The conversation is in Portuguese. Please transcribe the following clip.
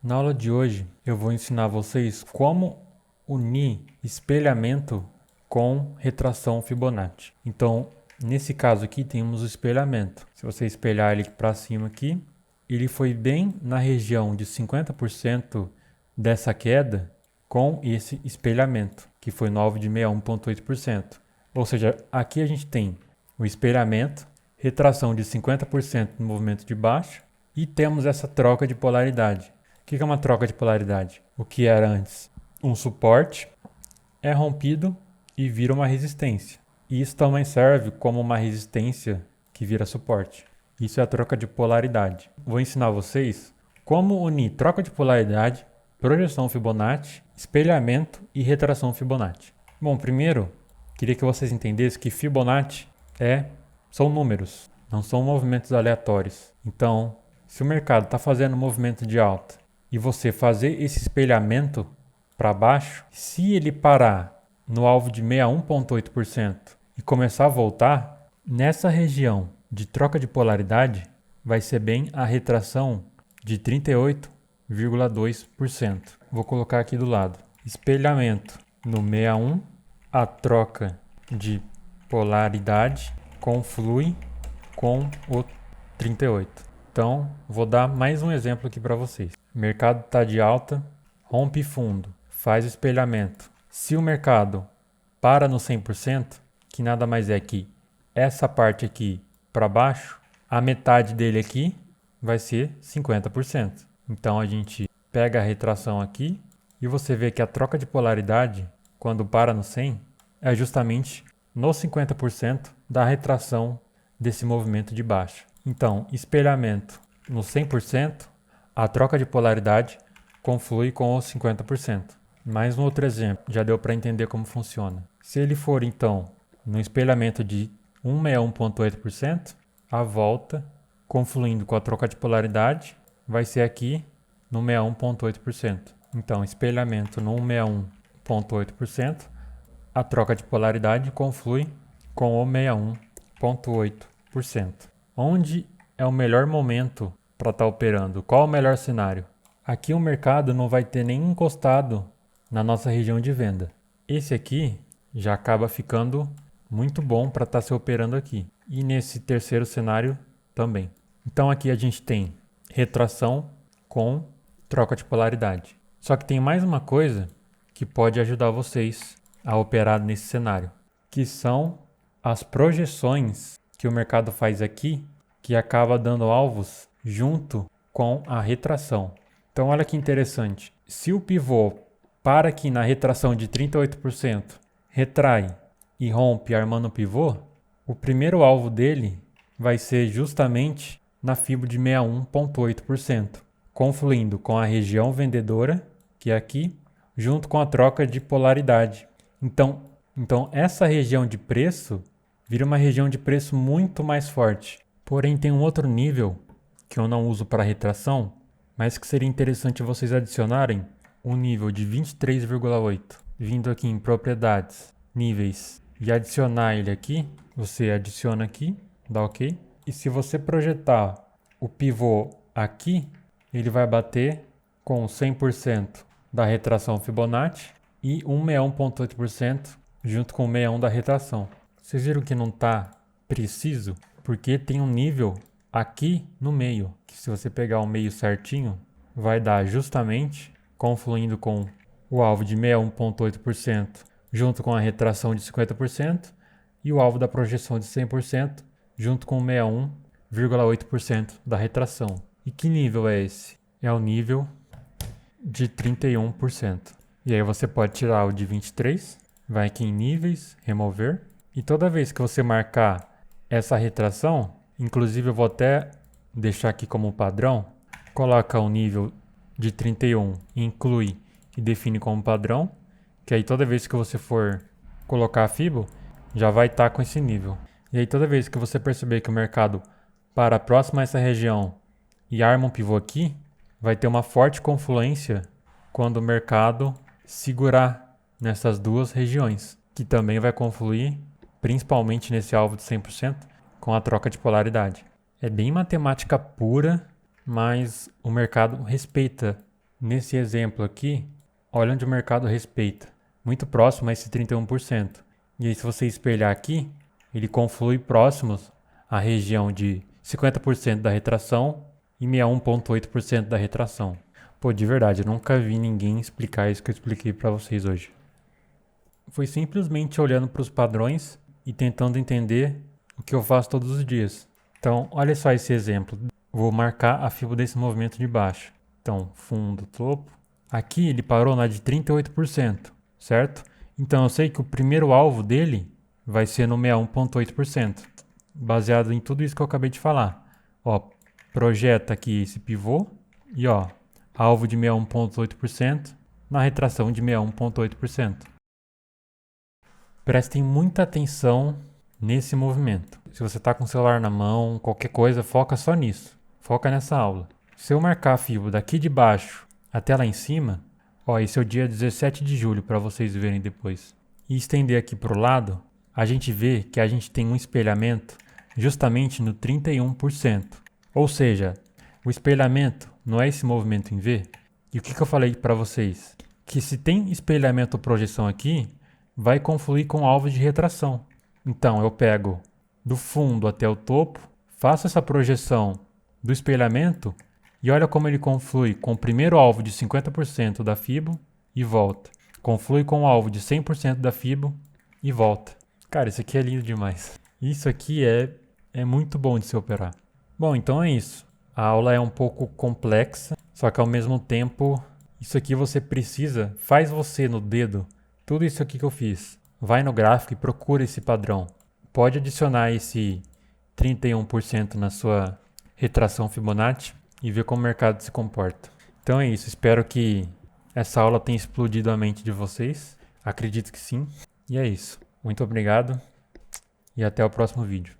Na aula de hoje eu vou ensinar vocês como unir espelhamento com retração Fibonacci. Então, nesse caso aqui temos o espelhamento. Se você espelhar ele para cima aqui, ele foi bem na região de 50% dessa queda com esse espelhamento, que foi no alvo de 61,8%. Ou seja, aqui a gente tem o espelhamento, retração de 50% no movimento de baixo e temos essa troca de polaridade. O que é uma troca de polaridade? O que era antes um suporte é rompido e vira uma resistência. E isso também serve como uma resistência que vira suporte. Isso é a troca de polaridade. Vou ensinar vocês como unir troca de polaridade, projeção Fibonacci, espelhamento e retração Fibonacci. Bom, primeiro, queria que vocês entendessem que Fibonacci são números, não são movimentos aleatórios. Então, se o mercado está fazendo um movimento de alta e você fazer esse espelhamento para baixo, se ele parar no alvo de 61,8% e começar a voltar, nessa região de troca de polaridade vai ser bem a retração de 38,2%. Vou colocar aqui do lado. Espelhamento no 61, a troca de polaridade conflui com o 38. Então, vou dar mais um exemplo aqui para vocês. O mercado está de alta, rompe fundo, faz espelhamento. Se o mercado para no 100%, que nada mais é que essa parte aqui para baixo, a metade dele aqui vai ser 50%. Então, a gente pega a retração aqui e você vê que a troca de polaridade, quando para no 100, é justamente no 50% da retração desse movimento de baixa. Então, espelhamento no 100%, a troca de polaridade conflui com os 50%. Mais um outro exemplo, já deu para entender como funciona. Se ele for, então, no espelhamento de 161,8%, a volta, confluindo com a troca de polaridade, vai ser aqui no 61,8%. Então, espelhamento no 161,8%, a troca de polaridade conflui com o 61,8%. Onde é o melhor momento para estar operando? Qual é o melhor cenário? Aqui o mercado não vai ter nem encostado na nossa região de venda. Esse aqui já acaba ficando muito bom para estar se operando aqui. E nesse terceiro cenário também. Então aqui a gente tem retração com troca de polaridade. Só que tem mais uma coisa que pode ajudar vocês a operar nesse cenário, que são as projeções que o mercado faz aqui, que acaba dando alvos junto com a retração. Então olha que interessante. Se o pivô para aqui na retração de 38%, retrai e rompe armando o pivô, o primeiro alvo dele vai ser justamente na fibra de 61,8%, confluindo com a região vendedora, que é aqui, junto com a troca de polaridade. Então essa região de preço vira uma região de preço muito mais forte. Porém, tem um outro nível que eu não uso para retração, mas que seria interessante vocês adicionarem um nível de 23,8, vindo aqui em propriedades, níveis, e adicionar ele aqui. Você adiciona aqui, dá OK. E se você projetar o pivô aqui, ele vai bater com 100% da retração Fibonacci e 61,8% junto com o 61 da retração. Vocês viram que não está preciso? Porque tem um nível aqui no meio, que se você pegar o meio certinho, vai dar justamente, confluindo com o alvo de 61,8% junto com a retração de 50% e o alvo da projeção de 100% junto com 61,8% da retração. E que nível é esse? É o nível de 31%. E aí você pode tirar o de 23, vai aqui em níveis, remover, e toda vez que você marcar essa retração, inclusive eu vou até deixar aqui como padrão, coloca o nível de 31, inclui e define como padrão, que aí toda vez que você for colocar a Fibo, já vai estar com esse nível. E aí toda vez que você perceber que o mercado para próximo a essa região e arma um pivô aqui, vai ter uma forte confluência quando o mercado segurar nessas duas regiões, que também vai confluir principalmente nesse alvo de 100% com a troca de polaridade. É bem matemática pura, mas o mercado respeita Nesse exemplo aqui, olha onde o mercado respeita. Muito próximo a esse 31%. E aí se você espelhar aqui, ele conflui próximos à região de 50% da retração e 61,8% da retração. Pô, de verdade, eu nunca vi ninguém explicar isso que eu expliquei para vocês hoje. Foi simplesmente olhando para os padrões e tentando entender o que eu faço todos os dias. Então, olha só esse exemplo. Vou marcar a fibra desse movimento de baixo. Então, fundo, topo. Aqui ele parou na de 38%, certo? Então, eu sei que o primeiro alvo dele vai ser no 61,8%, baseado em tudo isso que eu acabei de falar. Ó, projeta aqui esse pivô e ó, alvo de 61,8% na retração de 61,8%. Prestem muita atenção nesse movimento. Se você está com o celular na mão, qualquer coisa, foca só nisso. Foca nessa aula. Se eu marcar a fibra daqui de baixo até lá em cima, ó, esse é o dia 17 de julho para vocês verem depois. E estender aqui para o lado, a gente vê que a gente tem um espelhamento justamente no 31%. Ou seja, o espelhamento não é esse movimento em V. E o que eu falei para vocês? Que se tem espelhamento ou projeção aqui, vai confluir com alvo de retração. Então eu pego do fundo até o topo, faço essa projeção do espelhamento e olha como ele conflui com o primeiro alvo de 50% da FIBO e volta. Conflui com o alvo de 100% da FIBO e volta. Cara, isso aqui é lindo demais. Isso aqui é muito bom de se operar. Bom, então é isso. A aula é um pouco complexa, só que ao mesmo tempo, isso aqui você precisa, faz você no dedo, tudo isso aqui que eu fiz. Vai no gráfico e procura esse padrão. Pode adicionar esse 31% na sua retração Fibonacci e ver como o mercado se comporta. Então é isso. Espero que essa aula tenha explodido a mente de vocês. Acredito que sim. E é isso. Muito obrigado e até o próximo vídeo.